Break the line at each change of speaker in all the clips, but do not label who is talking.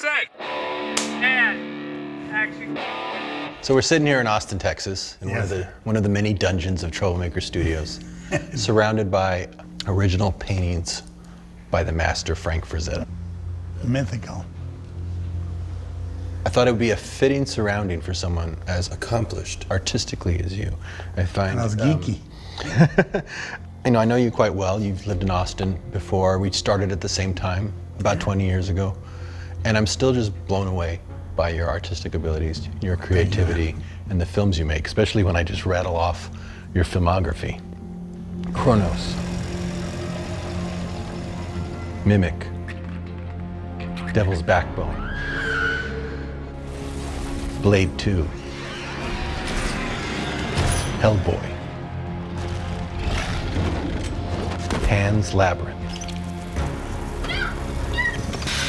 Set. And action.
So we're sitting here in Austin, Texas, in one of the many dungeons of Troublemaker Studios, surrounded by original paintings by the master Frank Frazetta.
Mythical.
I thought it would be a fitting surrounding for someone as accomplished artistically as you. I find
And I was geeky.
I know you quite well. You've lived in Austin before. We started at the same time, about 20 years ago. And I'm still just blown away by your artistic abilities, your creativity, and the films you make, especially when I just rattle off your filmography. Chronos, Mimic, Devil's Backbone, Blade 2, Hellboy, Pan's Labyrinth,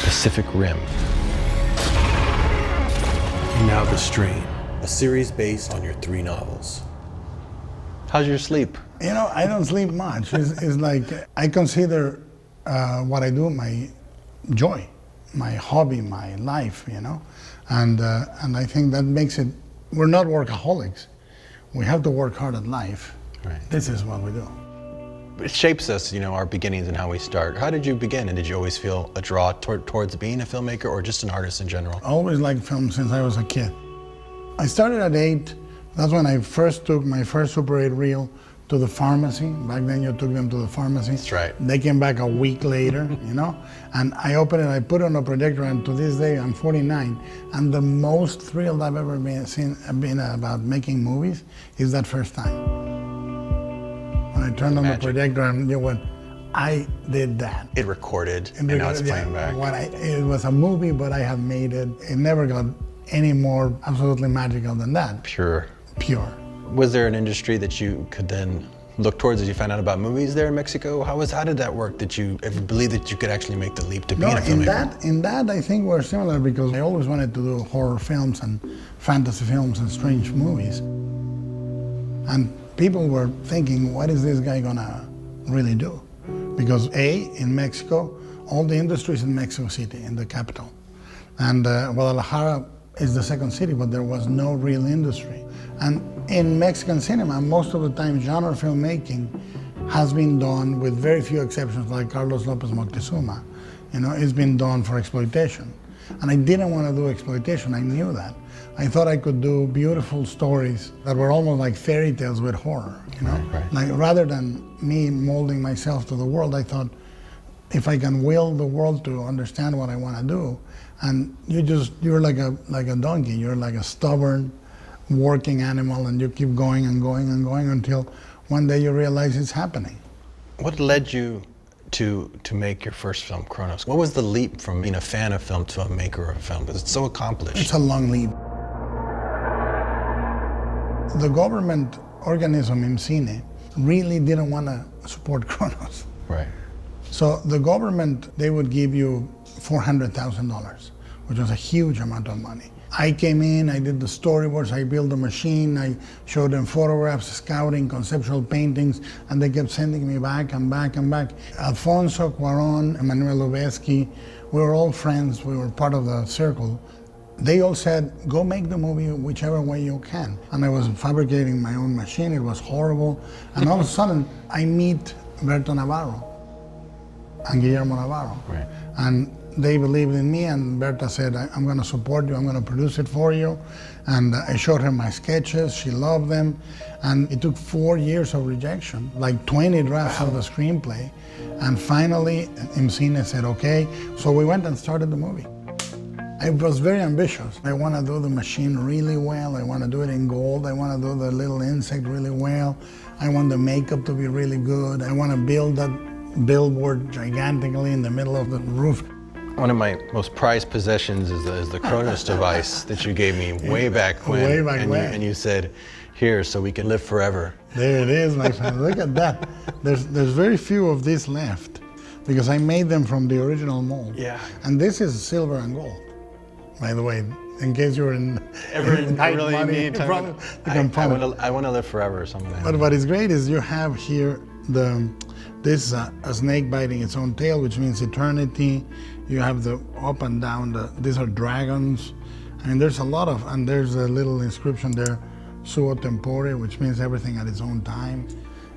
Pacific Rim, and now The Strain, a series based on your 3 novels. How's your sleep?
You know, I don't sleep much. It's like I consider what I do my joy, my hobby, my life, you know? And I think that makes it, we're not workaholics. We have to work hard at life.
Right.
This is what we do.
It shapes us, our beginnings and how we start. How did you begin, and did you always feel a draw towards being a filmmaker or just an artist in general?
I always liked film since I was a kid. I started at 8. That's when I first took my first Super 8 reel to the pharmacy. Back then you took them to the pharmacy.
That's right.
They came back a week later, and I opened it, I put it on a projector, and to this day, I'm 49, and the most thrilled I've ever been about making movies is that first time. When I turned on the projector and you went, I did that.
It recorded, and now it's playing back.
It was a movie, but I had made it. It never got any more absolutely magical than that.
Pure.
Was
there an industry that you could then look towards as you found out about movies there in Mexico? How did that work? Did you ever believe that you could actually make the leap to being a filmmaker?
In that I think we're similar, because I always wanted to do horror films and fantasy films and strange movies. And people were thinking, what is this guy gonna really do? Because in Mexico, all the industry is in Mexico City, in the capital. And Guadalajara is the second city, but there was no real industry. And in Mexican cinema, most of the time, genre filmmaking has been done, with very few exceptions, like Carlos Lopez Moctezuma. It's been done for exploitation. And I didn't want to do exploitation, I knew that. I thought I could do beautiful stories that were almost like fairy tales with horror,
Right.
Like, rather than me molding myself to the world, I thought, if I can will the world to understand what I want to do, and you're like a donkey, you're like a stubborn, working animal, and you keep going and going and going until one day you realize it's happening.
What led you to make your first film, Chronos? What was the leap from being a fan of film to a maker of film? Because it's so accomplished.
It's a long leap. The government organism, IMCINE, really didn't want to support Chronos.
Right.
So the government, they would give you $400,000, which was a huge amount of money. I came in, I did the storyboards, I built the machine, I showed them photographs, scouting, conceptual paintings, and they kept sending me back and back and back. Alfonso Cuarón, Emmanuel Lubezki, we were all friends, we were part of the circle. They all said, go make the movie whichever way you can. And I was fabricating my own machine, it was horrible. And all of a sudden, I meet Berto Navarro and Guillermo Navarro.
Right.
And they believed in me, and Berta said, I'm going to support you, I'm going to produce it for you. And I showed her my sketches, she loved them. And it took 4 years of rejection, like 20 drafts of the screenplay. And finally, IMCINE said, okay. So we went and started the movie. I was very ambitious. I want to do the machine really well. I want to do it in gold. I want to do the little insect really well. I want the makeup to be really good. I want to build that billboard gigantically in the middle of the roof.
One of my most prized possessions is the Chronos device that you gave me way back when.
Way back when.
And you said, here, so we can live forever.
There it is, my friend. Look at that. There's very few of these left, because I made them from the original mold.
Yeah.
And this is silver and gold, by the way, in case you're
really need time. I want to live forever or something.
But what is great is you have here this a snake biting its own tail, which means eternity. You have the up and down, these are dragons. I mean, there's a lot of, and there's a little inscription there, suo tempore, which means everything at its own time.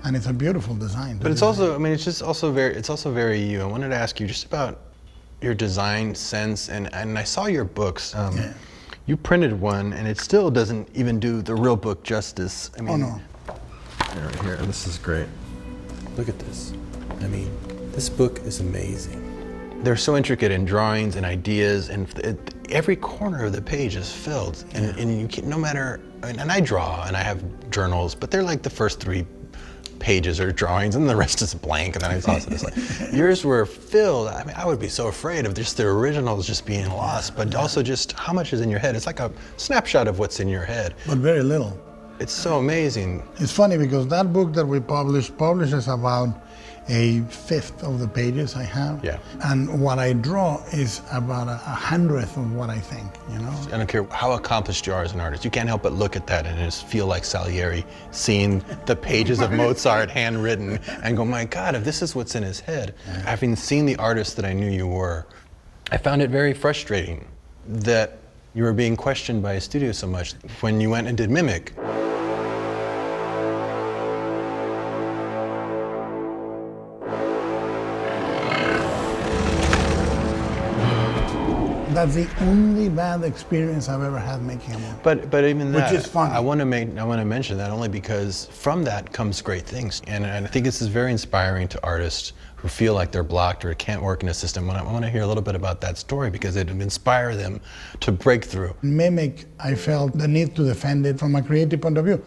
And it's a beautiful design.
But it's also, I mean, it's also very you. I wanted to ask you just about your design sense, and I saw your books.
Yeah.
You printed one, and it still doesn't even do the real book justice. I mean,
Oh, no.
Right here, this is great. Look at this. I mean, this book is amazing.
they're so intricate in drawings and ideas, and every corner of the page is filled. And you can, no matter, and I draw, and I have journals, but they're like the first 3 pages are drawings and the rest is blank, and then I saw this like yours were filled. I mean, I would be so afraid of just the originals just being lost, but also just how much is in your head. It's like a snapshot of what's in your head.
But very little.
It's so amazing.
It's funny because that book that we publishes about 1/5 of the pages I have.
Yeah.
And what I draw is about 100th of what I think, you know?
I don't care how accomplished you are as an artist. You can't help but look at that and just feel like Salieri seeing the pages of Mozart handwritten and go, my God, if this is what's in his head. Having seen the artist that I knew you were, I found it very frustrating that you were being questioned by a studio so much when you went and did Mimic.
That's the only bad experience I've ever had making a movie.
But even that,
Which is funny.
I want to mention that only because from that comes great things, and I think this is very inspiring to artists who feel like they're blocked or can't work in a system. I want to hear a little bit about that story because it would inspire them to break through.
Mimic, I felt the need to defend it from a creative point of view.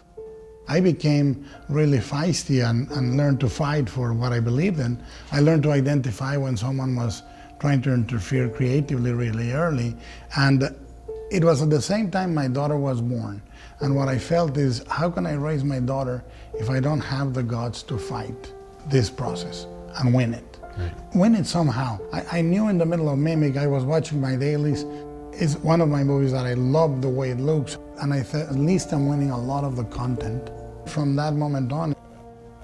I became really feisty and learned to fight for what I believed in. I learned to identify when someone was trying to interfere creatively really early. And it was at the same time my daughter was born. And what I felt is, how can I raise my daughter if I don't have the guts to fight this process and win it?
Right.
Win it somehow. I knew in the middle of Mimic, I was watching my dailies. It's one of my movies that I love the way it looks. And I thought, at least I'm winning a lot of the content. From that moment on,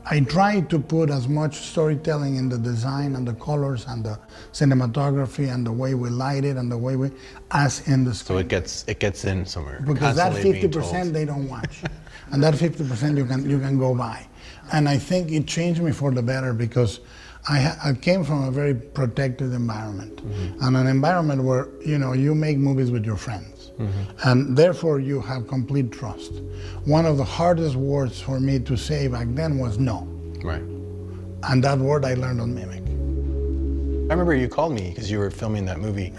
I tried to put as much storytelling in the design and the colors and the cinematography and the way we light it and the way we, as in the
So
screen.
it gets in somewhere.
Because that
constantly being
50%
told.
they don't watch. And that 50% you can go by. And I think it changed me for the better because I came from a very protected environment. And an environment where, you know, you make movies with your friends. And therefore you have complete trust. One of the hardest words for me to say back then was no.
Right.
And that word I learned on Mimic.
I remember you called me because you were filming that movie,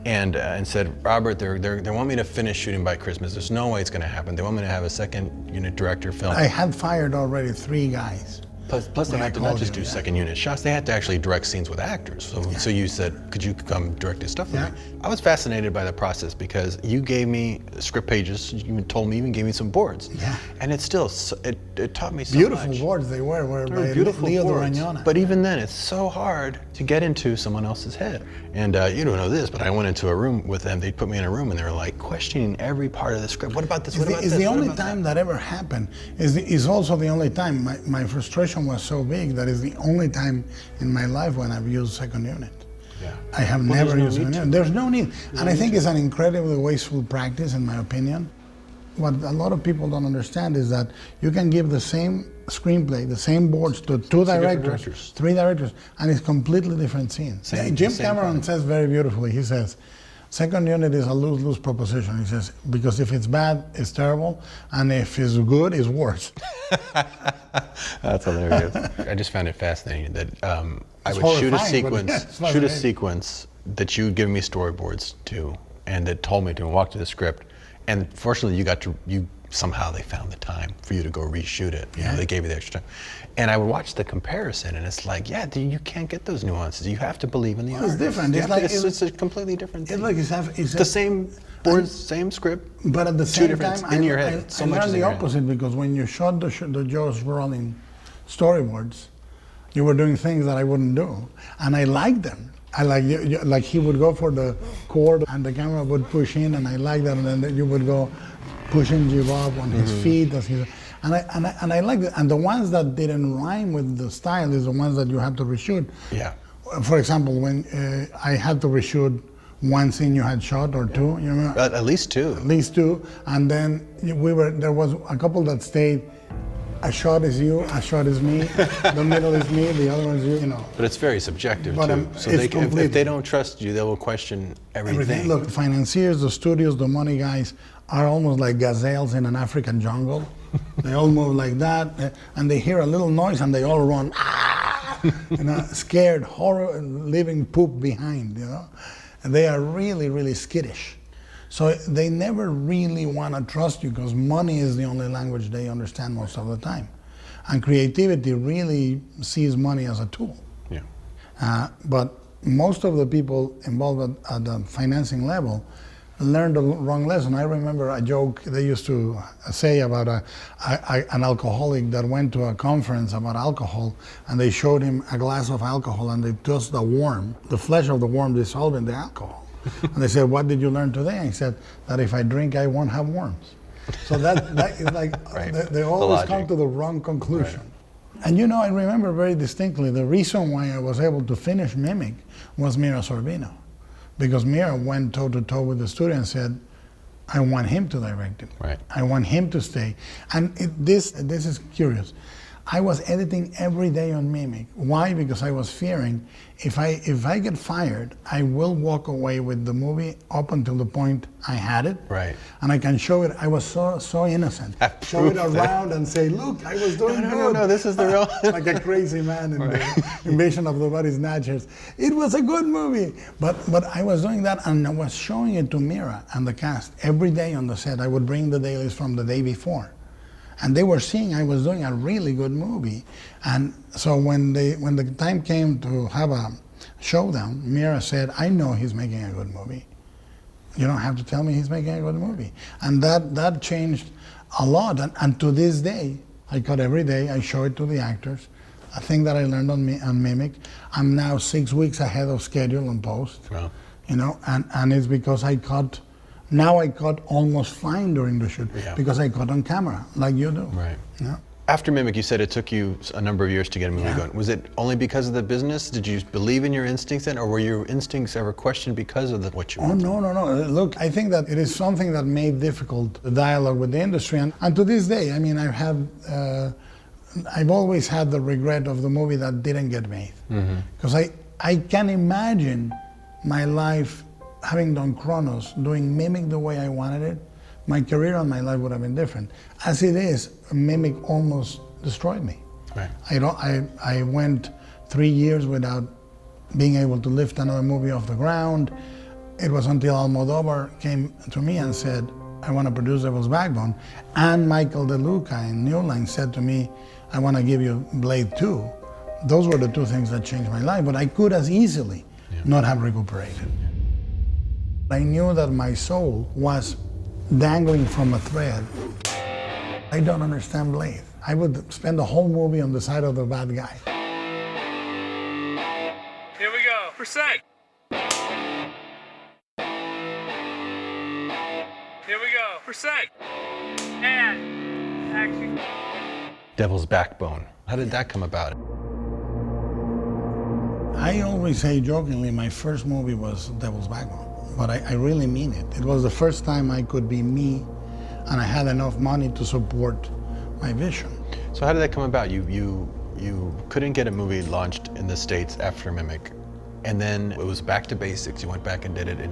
and said, Robert, they want me to finish shooting by Christmas. There's no way it's going to happen. They want me to have a second unit director film.
I had fired already 3 guys.
Plus they
When I
had to not
called
just
you,
do
yeah.
second unit shots, they had to actually direct scenes with actors. So you said, could you come direct this stuff with
Yeah.
me? I was fascinated by the process because you gave me script pages, you even told me, even gave me some boards.
Yeah.
And it still, it taught me so
Beautiful
much.
boards they were
They
by
were beautiful
Leo
boards.
Duragnona.
But even then, it's so hard to get into someone else's head. And you don't know this, but I went into a room with them. They put me in a room and they were like questioning every part of the script. What about this? What about this?
It's the
What
only
about that?
time that ever happened. Is also the only time my frustration was so big that is the only time in my life when I've used second unit.
Yeah.
I have
Well,
never
there's no
used second
need
unit. There's no need. And I think it's an incredibly wasteful practice in my opinion. What a lot of people don't understand is that you can give the same screenplay, the same boards to 2
different
directors,
directors.
3 directors, and it's completely different scenes. Jim
same
Cameron
problem.
says very beautifully, he says, second unit is a lose-lose proposition. He says, because if it's bad, it's terrible, and if it's good, it's worse.
That's hilarious. I just found it fascinating that I
It's
would shoot a
horrifying, but
sequence,
it's fascinating.
that you would give me storyboards to, and that told me to walk to the script. And fortunately, somehow they found the time for you to go reshoot it. You know, they gave you the extra time. And I would watch the comparison, and it's like, you can't get those nuances. You have to believe in the
It's
artist.
different.
You
It's
have to-
like-
it's a completely different thing.
It's like
It's the same boards, same script.
But at the
2
same
different,
time,
it's in your head. So
I
much
learned
is in
the
your head.
opposite because when you shot the Josh Brolin storyboards, you were doing things that I wouldn't do, and I liked them. I like he would go for the cord, and the camera would push in, and I liked that, and then you would go pushing Jib up on his feet as he. And I liked it. And the ones that didn't rhyme with the style is the ones that you have to reshoot.
Yeah.
For example, when I had to reshoot one scene you had shot or two, you remember?
At least two.
At least two, and then there was a couple that stayed. A shot is you, a shot is me, the middle is me, the other one is you know.
But it's very subjective
But,
too. So
it's
if they don't trust you, they will question everything.
Look, financiers, the studios, the money guys are almost like gazelles in an African jungle. They all move like that, and they hear a little noise and they all run, scared, horror, leaving poop behind, you know. And they are really, really skittish. So they never really want to trust you because money is the only language they understand most of the time. And creativity really sees money as a tool.
Yeah.
But most of the people involved at the financing level learned the wrong lesson. I remember a joke they used to say about an alcoholic that went to a conference about alcohol, and they showed him a glass of alcohol and they tossed the worm, the flesh of the worm dissolved in the alcohol. And they said, "What did you learn today?" And he said, "That if I drink, I won't have worms." So that is like,
right.
they always come to the wrong conclusion. Right. And you know, I remember very distinctly, the reason why I was able to finish Mimic was Mira Sorvino. Because Mira went toe to toe with the studio and said, "I want him to direct it.
Right.
I want him to stay." And this is curious. I was editing every day on Mimic. Why? Because I was fearing if I get fired, I will walk away with the movie up until the point I had it.
Right.
And I can show it. I was so innocent. Show it around and say, "Look, I was doing good."
No, this is the real.
Like a crazy man in the Invasion of the Body Snatchers. It was a good movie. But I was doing that and I was showing it to Mira and the cast every day on the set. I would bring the dailies from the day before. And they were seeing I was doing a really good movie. And so when the time came to have a showdown, Mira said, "I know he's making a good movie. You don't have to tell me he's making a good movie." And that changed a lot. And to this day, I cut every day, I show it to the actors. A thing that I learned on Mimic. I'm now 6 weeks ahead of schedule on post.
Wow.
You know, and it's because I cut. Now I cut almost fine during the shoot because I cut on camera, like you do.
Right.
Yeah.
After Mimic, you said it took you a number of years to get a movie going. Was it only because of the business? Did you believe in your instincts then, or were your instincts ever questioned because of what you were doing?
No. Look, I think that it is something that made difficult the dialogue with the industry, and to this day, I mean, I've always had the regret of the movie that didn't get made, because I can imagine my life having done Chronos, doing Mimic the way I wanted it. My career and my life would have been different. As it is, Mimic almost destroyed me.
Right.
I went 3 years without being able to lift another movie off the ground. It was until Almodovar came to me and said, "I want to produce Devil's Backbone." And Michael De Luca in New Line said to me, "I want to give you Blade 2. Those were the two things that changed my life, but I could as easily not have recuperated. I knew that my soul was dangling from a thread. I don't understand Blade. I would spend the whole movie on the side of the bad guy.
Here we go. Percent. Here we go. Percent. And action.
Devil's Backbone. How did that come about?
I always say jokingly, my first movie was Devil's Backbone, but I really mean it. It was the first time I could be me, and I had enough money to support my vision.
So how did that come about? You couldn't get a movie launched in the States after Mimic, and then it was back to basics. You went back and did it in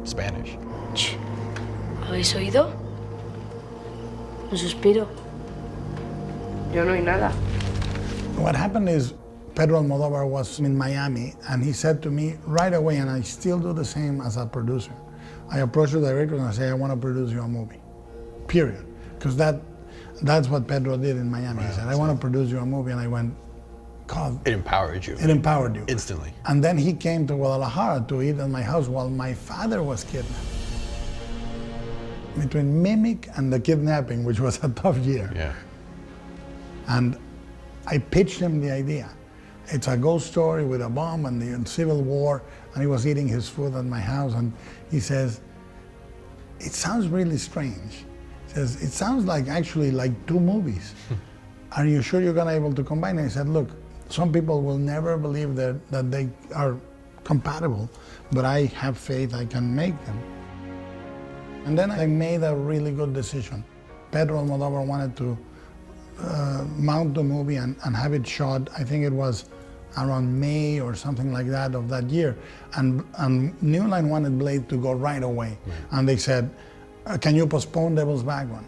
Spanish.
¿Habéis oído? Un suspiro. Yo no oí nada.
What happened is Pedro Almodovar was in Miami, and he said to me right away, and I still do the same as a producer. I approach the director and I say, "I want to produce you a movie, period." Because that's what Pedro did in Miami. He said, "I want to produce you a movie," and I went, "God."
It empowered you.
It empowered you.
Instantly.
And then he came to Guadalajara to eat at my house while my father was kidnapped. Between Mimic and the kidnapping, which was a tough year.
Yeah.
And I pitched him the idea. It's a ghost story with a bomb and the Civil War, and he was eating his food at my house, and he says, "It sounds really strange." He says, "It sounds like actually like two movies. Are you sure you're gonna be able to combine it?" I said, "Look, Some people will never believe that they are compatible, but I have faith I can make them. And then I made a really good decision. Pedro Almodovar wanted to mount the movie and have it shot, I think it was around May or something like that of that year. And New Line wanted Blade to go right away. Right. And they said, can you postpone Devil's Backbone?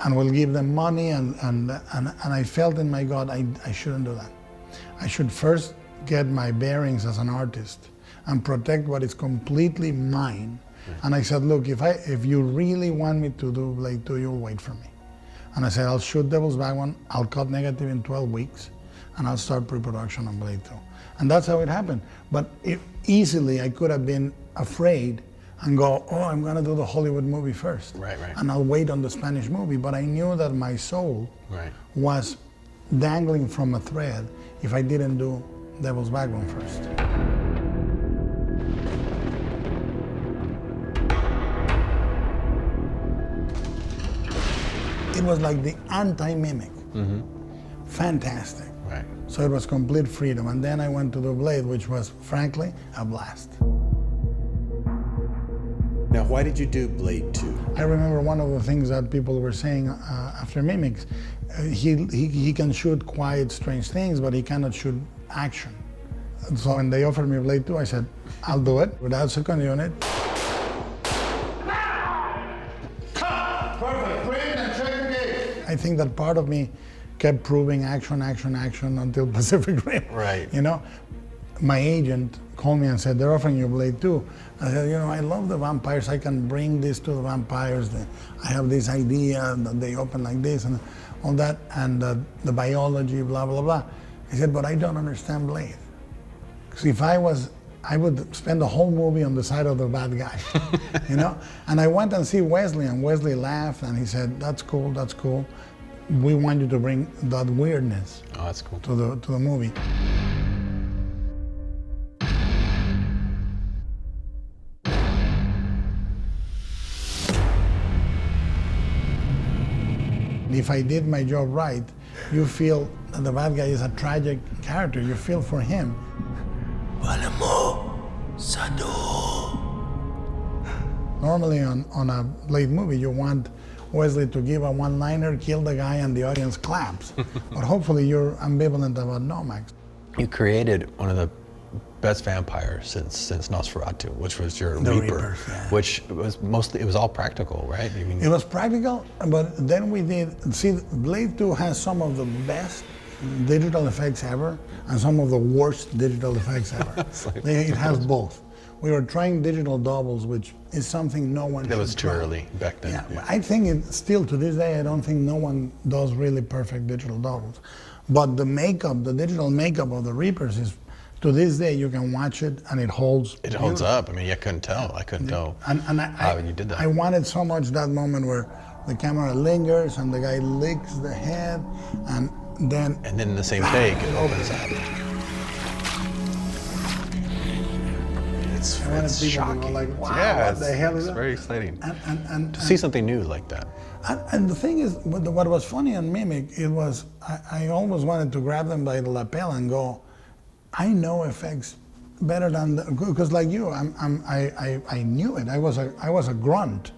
And we'll give them money, and I felt in my gut, I shouldn't do that. I should first get my bearings as an artist and protect what is completely mine. Right. And I said, look, if you really want me to do Blade 2, you'll wait for me. And I said, I'll shoot Devil's Backbone, I'll cut negative in 12 weeks, and I'll start pre-production on Blade 2. And that's how it happened. But easily I could have been afraid and go, oh, I'm gonna do the Hollywood movie first.
Right.
And I'll wait on the Spanish movie. But I knew that my soul was dangling from a thread if I didn't do Devil's Backbone first. It was like the anti-mimic. Mm-hmm. Fantastic.
Right.
So it was complete freedom. And then I went to do Blade, which was, frankly, a blast.
Now, why did you do Blade 2?
I remember one of the things that people were saying after Mimics, he can shoot quiet, strange things, but he cannot shoot action. And so when they offered me Blade 2, I said, I'll do it without second unit. I think that part of me kept proving action until Pacific Rim.
Right.
You know, my agent called me and said, they're offering you Blade 2. I said, you know, I love the vampires. I can bring this to the vampires. I have this idea that they open like this and all that, and the biology, blah, blah, blah. I said, but I don't understand Blade. Because if I would spend the whole movie on the side of the bad guy, you know? And I went and see Wesley, and Wesley laughed, and he said, that's cool, that's cool. We want you to bring that weirdness
that's cool.
to the movie. If I did my job right, you feel that the bad guy is a tragic character. You feel for him. Normally on a Blade movie, you want Wesley to give a one-liner, kill the guy, and the audience claps. But hopefully you're ambivalent about Nomax.
You created one of the best vampires since Nosferatu, which was your
The
Reaper,
Reapers, yeah.
which was mostly, it was all practical, right? I mean,
It was practical, but then we did, see, Blade 2 has some of the best digital effects ever and some of the worst digital effects ever. It has both. We were trying digital doubles, which is something no one
that was too
try.
early back then.
Yeah, I think still to this day, I don't think no one does really perfect digital doubles. But the makeup, the digital makeup of the Reapers is, to this day, you can watch it and it holds.
It holds up. I mean, I couldn't tell. I couldn't tell how you did that.
I wanted so much that moment where the camera lingers and the guy licks the head, and then
in the same take, it opens up. It's shocking.
Like, wow,
yeah,
what the hell is
it's
that?
very exciting.
And
to see something new like that.
And the thing is, what was funny on Mimic, it was, I almost wanted to grab them by the lapel and go, I know effects better than, because like you, I knew it. I was a grunt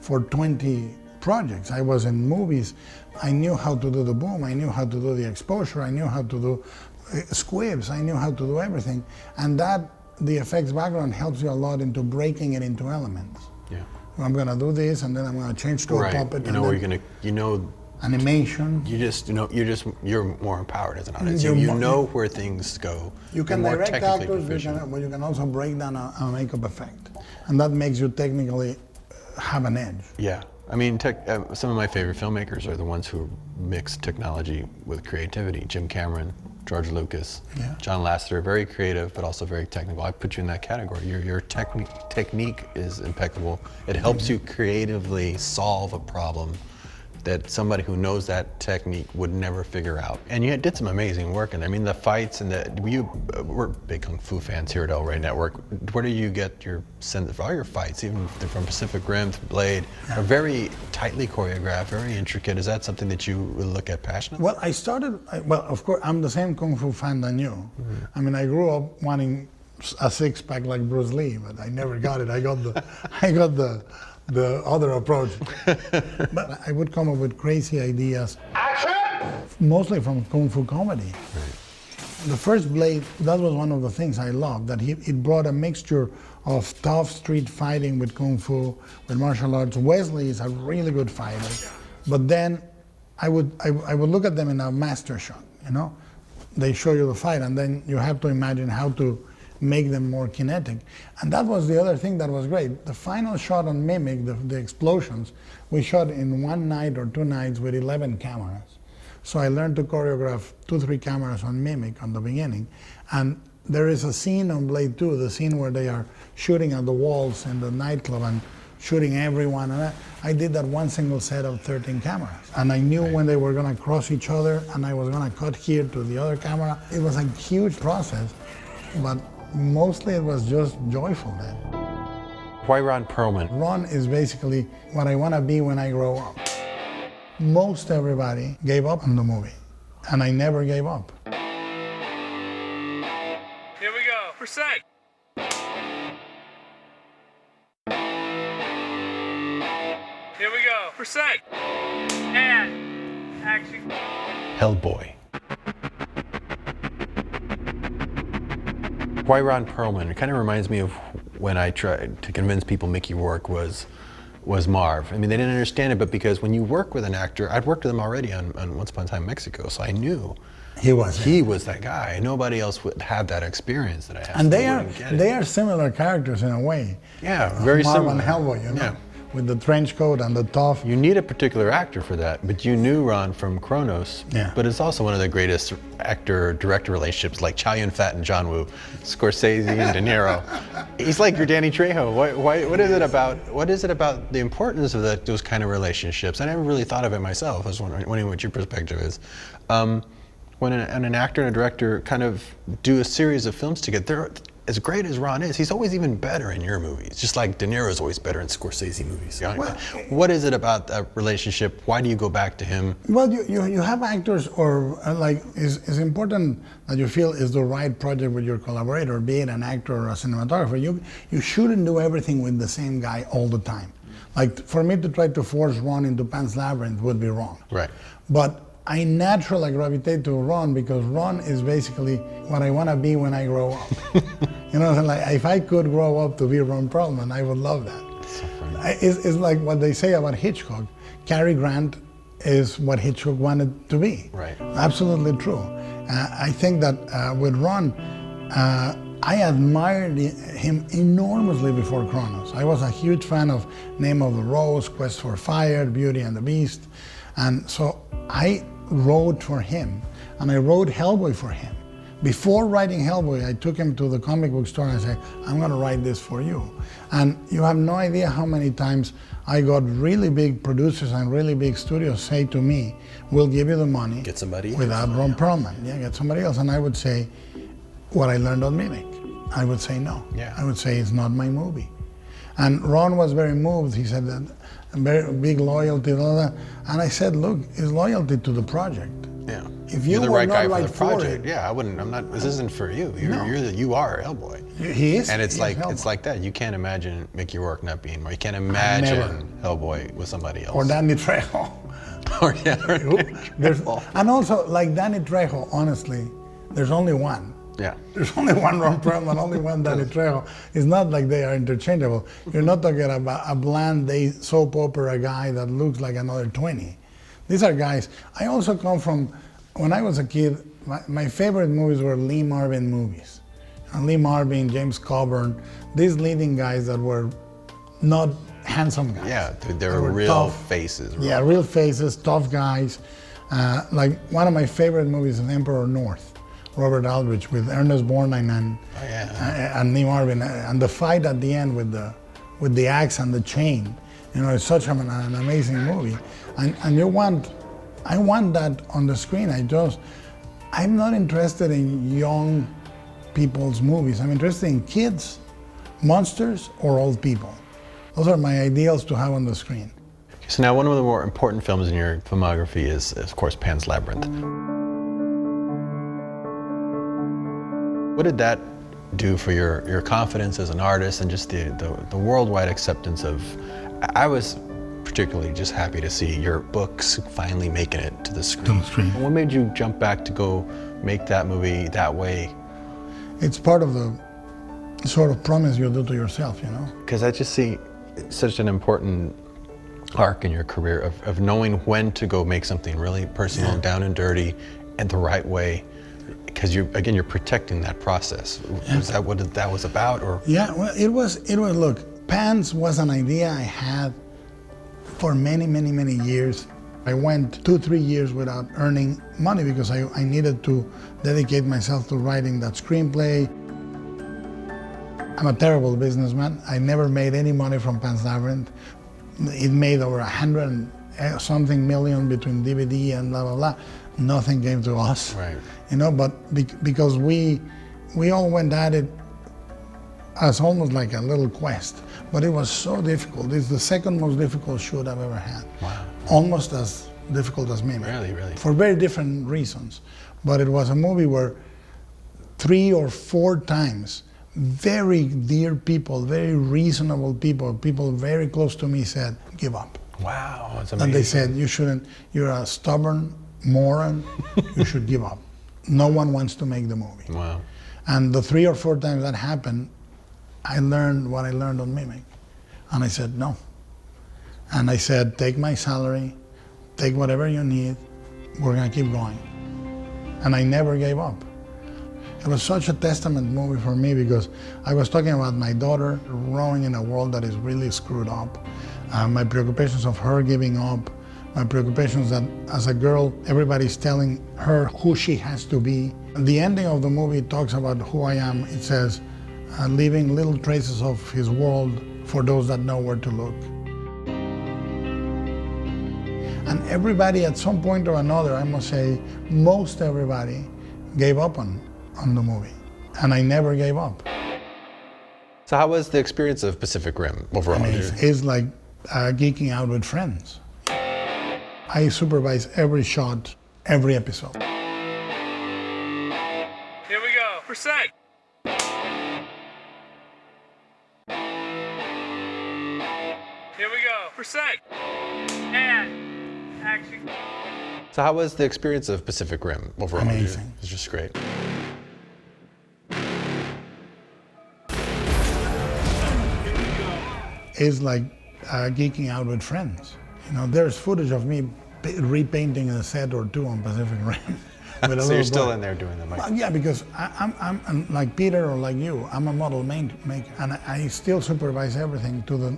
for 20 projects. I was in movies. I knew how to do the boom. I knew how to do the exposure. I knew how to do squibs. I knew how to do everything. And that, the effects background helps you a lot into breaking it into elements.
Yeah.
I'm gonna do this, and then I'm gonna change to a puppet.
You know where you're gonna, you know.
Animation.
You're more empowered as an artist. You know where things go.
You can direct actors, but you can also break down a makeup effect, and that makes you technically have an edge.
Yeah, I mean, some of my favorite filmmakers are the ones who mix technology with creativity. Jim Cameron, George Lucas, John Lasseter, very creative, but also very technical. I put you in that category. Your technique is impeccable. It helps you creatively solve a problem that somebody who knows that technique would never figure out. And you did some amazing work, and I mean the fights and we're big Kung Fu fans here at El Rey Network. Where do you get your sense of all your fights, even from Pacific Rim to Blade, are very tightly choreographed, very intricate. Is that something that you look at passionately?
Well, of course, I'm the same Kung Fu fan than you. Mm-hmm. I mean, I grew up wanting a six-pack like Bruce Lee, but I never got it. I got the other approach. But I would come up with crazy ideas. Action! Mostly from Kung Fu comedy. Right. The first Blade, that was one of the things I loved, that it brought a mixture of tough street fighting with Kung Fu, with martial arts. Wesley is a really good fighter. But then I would look at them in a master shot, you know? They show you the fight, and then you have to imagine how to make them more kinetic. And that was the other thing that was great. The final shot on Mimic, the explosions, we shot in one night or 2 nights with 11 cameras. So I learned to choreograph 2-3 cameras on Mimic on the beginning. And there is a scene on Blade 2, the scene where they are shooting at the walls in the nightclub and shooting everyone. And I did that one single set of 13 cameras. And I knew when they were gonna cross each other, and I was gonna cut here to the other camera. It was a huge process, but mostly it was just joyful then.
Why Ron Perlman?
Ron is basically what I want to be when I grow up. Most everybody gave up on the movie, and I never gave up.
Here we go. For sec. Here we go. For sec. And action.
Hellboy. Why Ron Perlman? It kind of reminds me of when I tried to convince people Mickey Rourke was Marv. I mean, they didn't understand it, but because when you work with an actor, I'd worked with him already on Once Upon a Time in Mexico, so I knew he was that guy. Nobody else would have that experience that I had.
And they are similar characters in a way.
Yeah, very
Marv
similar.
and Hellboy, you know.
Yeah.
With the trench coat and the tough.
You need a particular actor for that, but you knew Ron from Kronos.
Yeah.
But it's also one of the greatest actor-director relationships, like Chow Yun-Fat and John Woo, Scorsese and De Niro. He's like your Danny Trejo. What is it about the importance of those kind of relationships? I never really thought of it myself. I was wondering what your perspective is. When an actor and a director kind of do a series of films together, as great as Ron is, he's always even better in your movies, just like De Niro's always better in Scorsese movies. Well, what is it about that relationship? Why do you go back to him?
Well, you have actors, or it's important that you feel is the right project with your collaborator, be it an actor or a cinematographer. You shouldn't do everything with the same guy all the time. Like, for me to try to force Ron into Pan's Labyrinth would be wrong.
Right.
But I naturally gravitate to Ron because Ron is basically what I want to be when I grow up. You know, like if I could grow up to be Ron Perlman, I would love that.
So funny.
It's like what they say about Hitchcock. Cary Grant is what Hitchcock wanted to be.
Right.
Absolutely true. I think that with Ron, I admired him enormously before Kronos. I was a huge fan of Name of the Rose, Quest for Fire, Beauty and the Beast. And so I wrote for him, and I wrote Hellboy for him. Before writing Hellboy, I took him to the comic book store and I said, I'm gonna write this for you. And you have no idea how many times I got really big producers and really big studios say to me, we'll give you the money.
Get somebody
without
else.
Ron Perlman. Yeah, get somebody else. And I would say, what I learned on Mimic. I would say no.
Yeah.
I would say it's not my movie. And Ron was very moved. He said that very big loyalty and all that. And I said, look, it's loyalty to the project.
Yeah.
If
You're
you
the
were
right
not
guy
right
for the project.
it,
Yeah, I'm not. This isn't for you.
No.
You are Hellboy.
He is.
And it's
he is
like
Hellboy.
that. You can't imagine Mickey Rourke not being. You can't imagine Hellboy with somebody else.
Or Danny Trejo.
Or yeah.
And also, like Danny Trejo, honestly, there's only one.
Yeah.
There's only one Ron Perlman, only one Danny Trejo. It's not like they are interchangeable. You're not talking about a bland soap opera guy that looks like another 20. These are guys. I also come from, when I was a kid, my favorite movies were Lee Marvin movies. And Lee Marvin, James Coburn, these leading guys that were not handsome guys.
Yeah, they were real
tough
faces.
Yeah, real faces, tough guys. Like one of my favorite movies is Emperor North. Robert Aldrich with Ernest Borgnine and Lee Marvin, and the fight at the end with the axe and the chain You know, it's such an amazing movie. And I want that on the screen. I'm not interested in young people's movies. I'm interested in kids, monsters, or old people. Those are my ideals to have on the screen.
So now one of the more important films in your filmography is of course, Pan's Labyrinth. What did that do for your confidence as an artist and just the worldwide acceptance of, I was particularly just happy to see your books finally making it to the screen. What made you jump back to go make that movie that way?
It's part of the sort of promise you do to yourself, you know?
Because I just see such an important arc in your career of knowing when to go make something really personal, down and dirty, and the right way. Because you're protecting that process. Was that what that was about, or?
Yeah, well, it was. Look, Pans was an idea I had for many years. I went 2-3 years without earning money because I needed to dedicate myself to writing that screenplay. I'm a terrible businessman. I never made any money from Pan's Labyrinth. It made over 100-something million between DVD and blah, blah, blah. Nothing came to us.
Right.
You know, but because we all went at it as almost like a little quest. But it was so difficult. It's the second most difficult shoot I've ever had.
Wow.
Almost as difficult as Mimic.
Really?
For very different reasons. But it was a movie where 3 or 4 times, very dear people, very reasonable people, people very close to me said, give up.
Wow, that's amazing.
And they said, you shouldn't, you're a stubborn moron, you should give up. No one wants to make the movie.
Wow.
And the 3 or 4 times that happened, I learned what I learned on Mimic. And I said, no. And I said, take my salary, take whatever you need, we're gonna keep going. And I never gave up. It was such a testament movie for me because I was talking about my daughter growing in a world that is really screwed up. My preoccupations of her giving up, my preoccupations that as a girl, everybody's telling her who she has to be. The ending of the movie talks about who I am. It says, leaving little traces of his world for those that know where to look. And everybody at some point or another, I must say, most everybody gave up on the movie. And I never gave up.
So how was the experience of Pacific Rim overall?
I mean, it's like geeking out with friends. I supervise every shot, every episode.
Here we go. For set. Here we go. For set. And action.
So how was the experience of Pacific Rim overall?
Amazing.
It was just great.
It's like geeking out with friends. You know, there's footage of me repainting a set or 2 on Pacific Rim.
So you're still in there doing them?
Well, yeah, because I'm like Peter or like you. I'm a model maker, and I still supervise everything to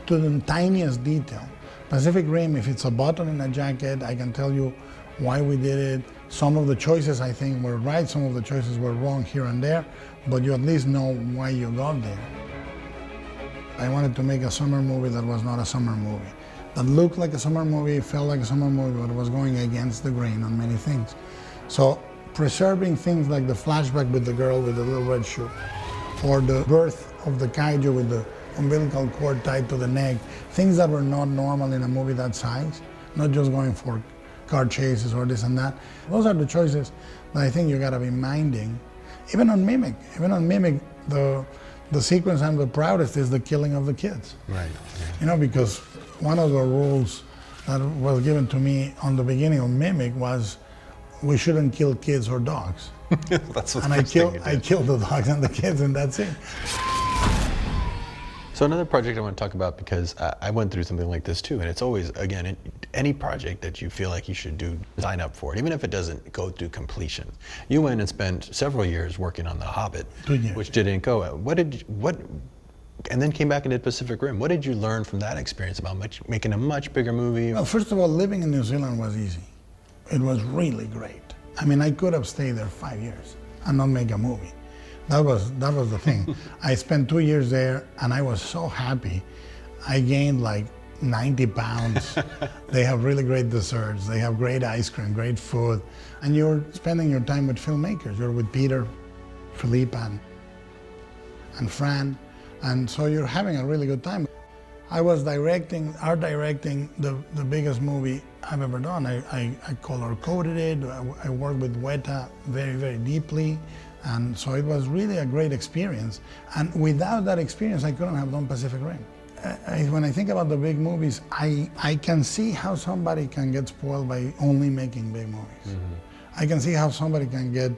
the tiniest detail. Pacific Rim, if it's a button in a jacket, I can tell you why we did it. Some of the choices I think were right, some of the choices were wrong here and there, but you at least know why you got there. I wanted to make a summer movie that was not a summer movie. That looked like a summer movie, felt like a summer movie, but it was going against the grain on many things. So preserving things like the flashback with the girl with the little red shoe, or the birth of the kaiju with the umbilical cord tied to the neck, things that were not normal in a movie that size, not just going for car chases or this and that. Those are the choices that I think you gotta be minding. Even on Mimic, the sequence I'm the proudest is the killing of the kids.
Right.
You know, because one of the rules that was given to me on the beginning of Mimic was we shouldn't kill kids or dogs.
That's what.
And I killed the dogs and the kids, and that's it.
So another project I want to talk about, because I went through something like this too, and it's always, again, any project that you feel like you should do, sign up for it, even if it doesn't go through completion. You went and spent several years working on The Hobbit,
2 years.
which didn't go. And then came back and did Pacific Rim. What did you learn from that experience about making a much bigger movie?
Well, first of all, living in New Zealand was easy. It was really great. I mean, I could have stayed there 5 years and not make a movie. That was the thing. I spent 2 years there and I was so happy. I gained like 90 pounds. They have really great desserts. They have great ice cream, great food. And you're spending your time with filmmakers. You're with Peter, Philippe, and Fran. And so you're having a really good time. I was art directing the biggest movie I've ever done. I color coded it. I worked with Weta very, very deeply. And so it was really a great experience. And without that experience, I couldn't have done Pacific Rim. When I think about the big movies, I can see how somebody can get spoiled by only making big movies. Mm-hmm. I can see how somebody can get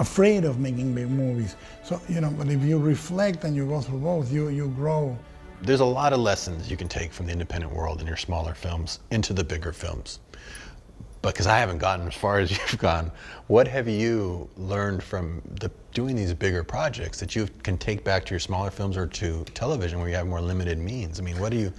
afraid of making big movies. So, but if you reflect and you go through both, you grow.
There's a lot of lessons you can take from the independent world in your smaller films into the bigger films. But because I haven't gotten as far as you've gone, what have you learned from doing these bigger projects that you can take back to your smaller films or to television where you have more limited means? I mean, what do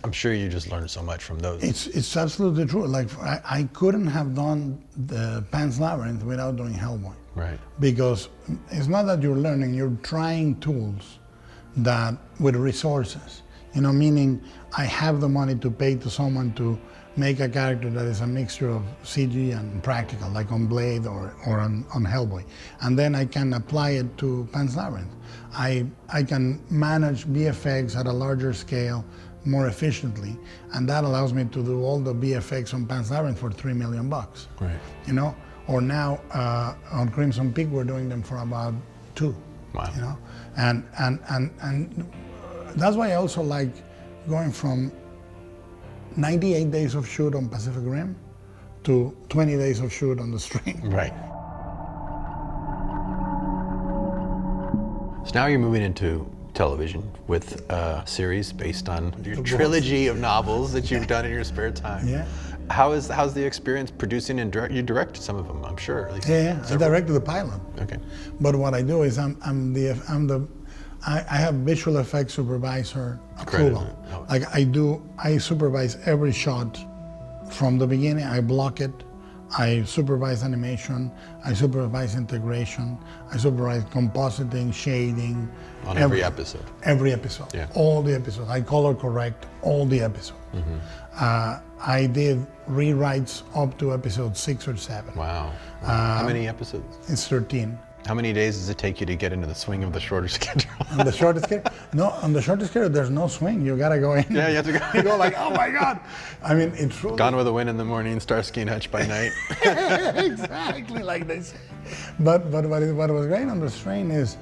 I'm sure you just learned so much from those.
It's absolutely true. Like, I couldn't have done the Pan's Labyrinth without doing Hellboy.
Right.
Because it's not that you're learning, you're trying tools that with resources. Meaning I have the money to pay to someone to make a character that is a mixture of CG and practical, like on Blade or on Hellboy. And then I can apply it to Pan's Labyrinth. I can manage VFX at a larger scale more efficiently, and that allows me to do all the VFX on Pan's Labyrinth for $3 million. Right. Or now on Crimson Peak we're doing them for about $2 million.
Wow.
And that's why I also like going from 98 days of shoot on Pacific Rim to 20 days of shoot on The Strain.
Right. So now you're moving into television with a series based on your trilogy of novels that you've done in your spare time.
Yeah.
How's the experience producing and you directed some of them, I'm sure. At least
I directed the pilot.
Okay.
But what I do is I have visual effects supervisor approval. Like I supervise every shot from the beginning. I block it. I supervise animation. I supervise integration. I supervise compositing, shading.
On every episode.
Every episode.
Yeah.
All the episodes. I color correct all the episodes. Mm-hmm. I did rewrites up to episode 6 or 7.
Wow. How many episodes?
It's 13.
How many days does it take you to get into the swing of the shorter schedule?
On the shortest schedule? No, on the shortest schedule, there's no swing. You gotta go in.
Yeah, you have to go.
You go like, oh my God. I mean, it's truly...
Gone with the Wind in the morning, Starsky and Hutch by night.
Exactly like they say. But what was great on The Strain is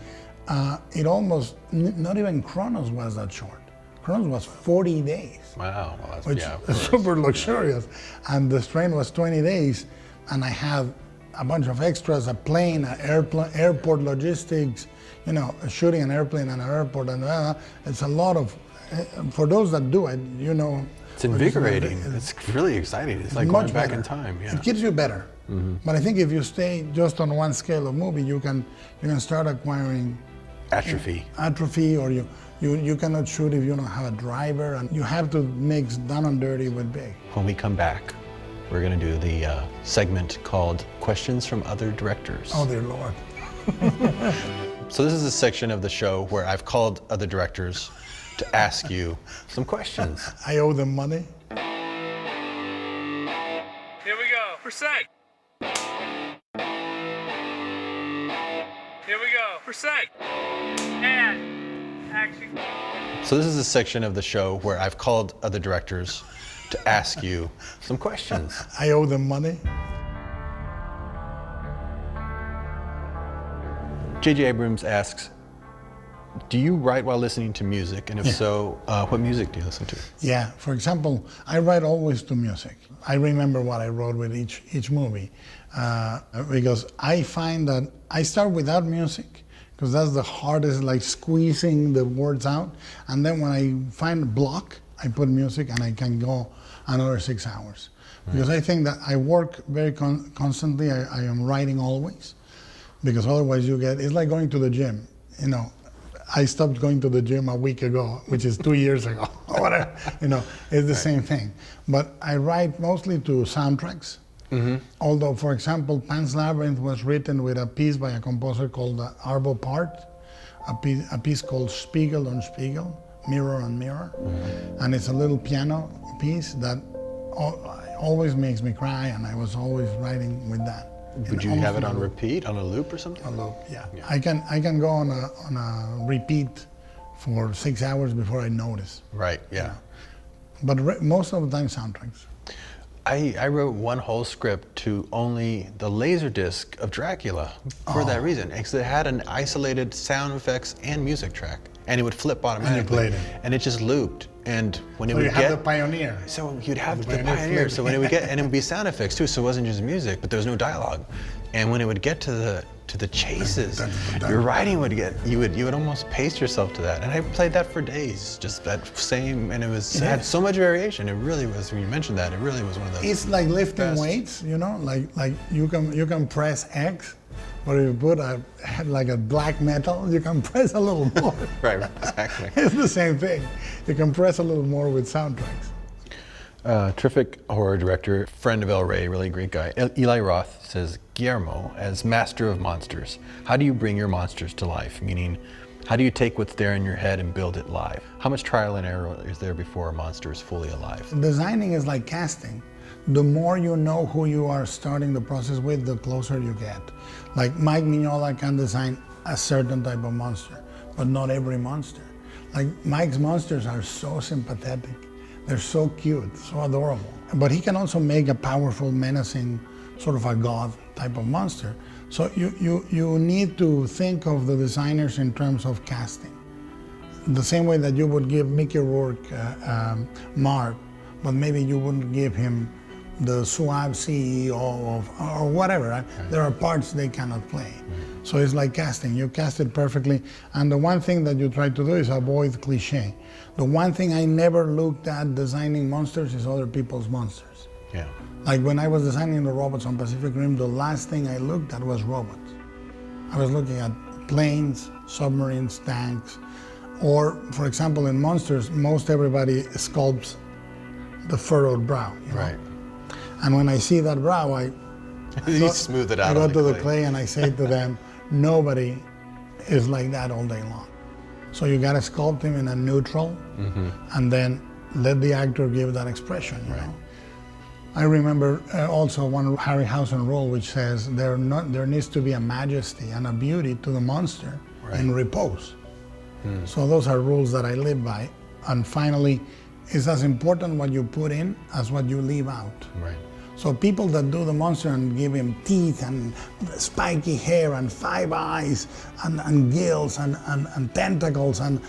it almost, not even Chronos was that short. Chronos was 40 days.
Wow. Well, that's,
which is super luxurious. And The Strain was 20 days, and I had a bunch of extras, a plane, an airport logistics, shooting an airplane and an airport, and it's a lot of, for those that do it,
It's invigorating. It's really exciting. It's like going back in time. Yeah.
It keeps you better. Mm-hmm. But I think if you stay just on one scale of movie, you can start acquiring
atrophy,
or you cannot shoot if you don't have a driver, and you have to mix down and dirty with big.
When we come back, we're going to do the segment called Questions from Other Directors.
Oh, dear Lord.
So this is a section of the show where I've called other directors to ask you some questions.
I owe them money.
Here we go. For sec. Here we go. For sec. And action.
So this is a section of the show where I've called other directors to ask you some questions.
I owe them money.
J.J. Abrams asks, do you write while listening to music? And if so, what music do you listen to?
Yeah, for example, I write always to music. I remember what I wrote with each movie because I find that I start without music because that's the hardest, like squeezing the words out. And then when I find a block, I put music and I can go another 6 hours. Right. Because I think that I work very constantly. I am writing always, because otherwise it's like going to the gym. I stopped going to the gym a week ago, which is 2 years ago, or whatever. It's the same thing. But I write mostly to soundtracks. Mm-hmm. Although, for example, Pan's Labyrinth was written with a piece by a composer called Arvo Part, a piece called Spiegel on Spiegel, Mirror on Mirror. And it's a little piano piece that always makes me cry, and I was always writing with that.
Would you have it on repeat, on a loop or something?
A loop, yeah. I can go on a repeat for 6 hours before I notice.
Right, yeah.
But most of the time, soundtracks.
I wrote one whole script to only the Laserdisc of Dracula for that reason, because it had an isolated sound effects and music track, and it would flip automatically.
And you played it.
And it just looped. And when it
So
would
you
get
have the Pioneer.
So you'd have the
Pioneer
Pioneer.
flip.
So when it would get, and it would be sound effects too. So it wasn't just music, but there was no dialogue. And when it would get to the chases, your writing would get, you would almost pace yourself to that. And I played that for days, just that same, and it had so much variation. It really was, when you mentioned that, it really was one of those.
It's like lifting
best.
weights, you know, like you can press X, but if you put like a black metal, you can press a little more.
Right, exactly.
It's the same thing. You can press a little more with soundtracks.
Terrific horror director, friend of El Rey, really great guy. Eli Roth says, Guillermo, as master of monsters, how do you bring your monsters to life? Meaning, how do you take what's there in your head and build it live? How much trial and error is there before a monster is fully alive?
Designing is like casting. The more you know who you are starting the process with, the closer you get. Like Mike Mignola can design a certain type of monster, but not every monster. Like Mike's monsters are so sympathetic. They're so cute, so adorable. But he can also make a powerful, menacing, sort of a god type of monster. So you need to think of the designers in terms of casting. The same way that you would give Mickey Rourke Marv, but maybe you wouldn't give him the suave CEO or whatever. Right? There are parts they cannot play. So it's like casting. You cast it perfectly. And the one thing that you try to do is avoid cliche. The one thing I never looked at designing monsters is other people's monsters.
Yeah.
Like when I was designing the robots on Pacific Rim, the last thing I looked at was robots. I was looking at planes, submarines, tanks, or for example, in monsters, most everybody sculpts the furrowed brow. You know?
Right.
And when I see that brow,
You smooth it out.
I go
on
to the clay and I say to them, nobody is like that all day long. So you gotta sculpt him in a neutral, and then let the actor give that expression, you know? I remember also one Harryhausen rule which says there needs to be a majesty and a beauty to the monster in repose. So those are rules that I live by. And finally, it's as important what you put in as what you leave out.
Right.
So people that do the monster and give him teeth and spiky hair and 5 eyes and gills and tentacles and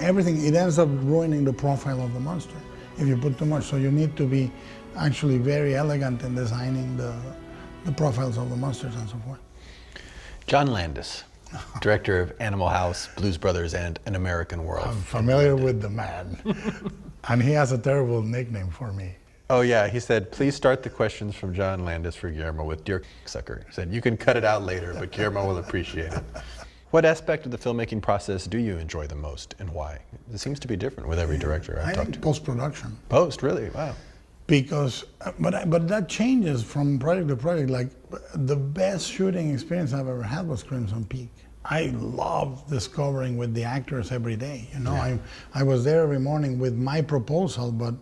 everything, it ends up ruining the profile of the monster if you put too much. So you need to be actually very elegant in designing the profiles of the monsters and so forth.
John Landis, director of Animal House, Blues Brothers, and An American World.
I'm familiar with the man. And he has a terrible nickname for me.
Oh yeah, he said, please start the questions from John Landis for Guillermo with Dear Sucker. He said, you can cut it out later, but Guillermo will appreciate it. What aspect of the filmmaking process do you enjoy the most and why? It seems to be different with every director I've talked to.
Post-production.
Post, really? Wow.
Because, but that changes from project to project. Like the best shooting experience I've ever had was Crimson Peak. I love discovering with the actors every day. You know, I was there every morning with my proposal, but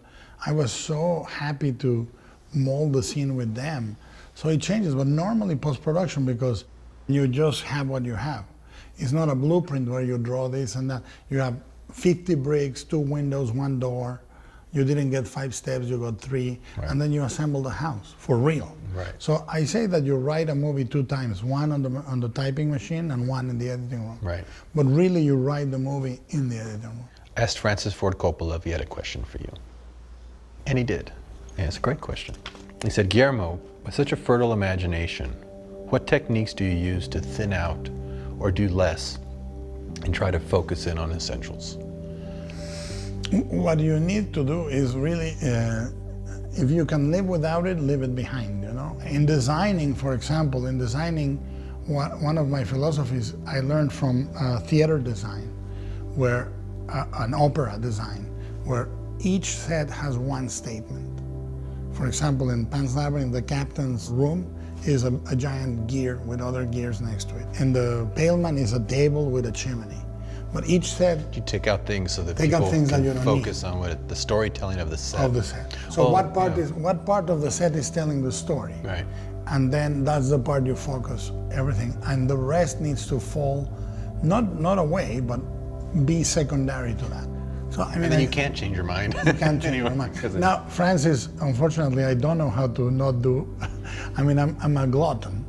I was so happy to mold the scene with them. So it changes, but normally post-production, because you just have what you have. It's not a blueprint where you draw this and that. You have 50 bricks, 2 windows, 1 door. You didn't get 5 steps, you got 3, and then you assemble the house for real.
Right.
So I say that you write a movie 2 times, one on the typing machine and one in the editing room.
Right.
But really you write the movie in the editing room.
Asked Francis Ford Coppola if he had a question for you. And he did. Yeah, it's a great question. He said, Guillermo, with such a fertile imagination, what techniques do you use to thin out or do less and try to focus in on essentials?
What you need to do is really, if you can live without it, leave it behind, you know? In designing, for example, one of my philosophies I learned from theater design, where an opera design, where each set has one statement. For example, in Pan's Labyrinth, the captain's room is a giant gear with other gears next to it. And the Pale Man is a table with a chimney. But each set
You take out things so that
Take out
people
things that
can
you don't
focus on what the storytelling of the set.
of the set. So
Oh,
what
yeah.
part of the set is telling the story?
Right.
And then that's the part you focus everything, and the rest needs to fall, not away, but be secondary to that. So I mean,
And then you can't change your mind.
you can't change your
Anyway,
mind.
'cause it-
Now, Francis, unfortunately, I don't know how to not do. I mean, I'm a glutton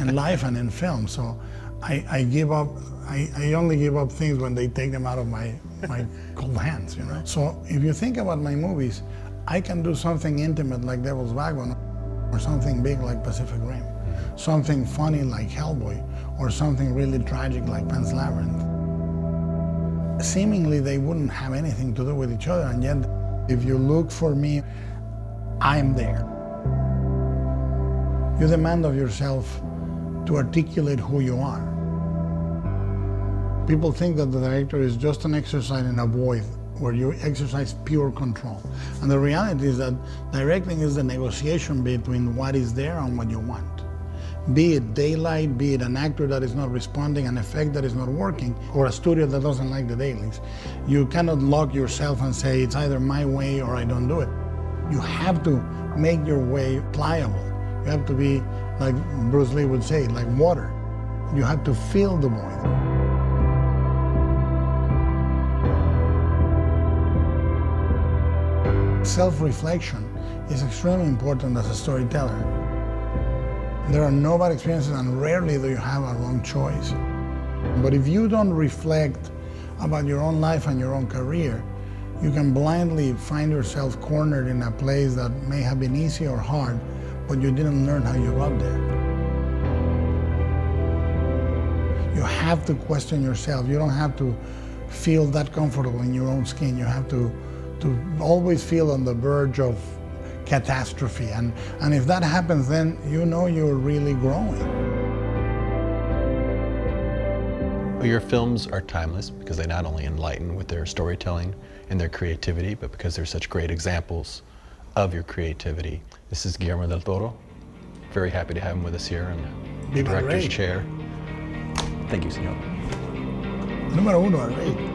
in life and in film, so I give up. I only give up things when they take them out of my cold hands, you know. So if you think about my movies, I can do something intimate like Devil's Backbone, or something big like Pacific Rim, something funny like Hellboy, or something really tragic like Pan's Labyrinth. Seemingly they wouldn't have anything to do with each other, and yet if you look for me, I'm there. You demand of yourself to articulate who you are. People think that the director is just an exercise in a void where you exercise pure control. And the reality is that directing is the negotiation between what is there and what you want. Be it daylight, be it an actor that is not responding, an effect that is not working, or a studio that doesn't like the dailies. You cannot lock yourself and say, it's either my way or I don't do it. You have to make your way pliable. You have to be, like Bruce Lee would say, like water. You have to fill the void. Self-reflection is extremely important as a storyteller. There are no bad experiences, and rarely do you have a wrong choice. But if you don't reflect about your own life and your own career, you can blindly find yourself cornered in a place that may have been easy or hard, but you didn't learn how you got there. You have to question yourself. You don't have to feel that comfortable in your own skin. You have to always feel on the verge of catastrophe. And if that happens, then you know you're really growing.
Your films are timeless because they not only enlighten with their storytelling and their creativity, but because they're such great examples of your creativity. This is Guillermo del Toro. Very happy to have him with us here in the
Viva el
director's
rey.
chair. Thank you, senor.
Número uno, el rey.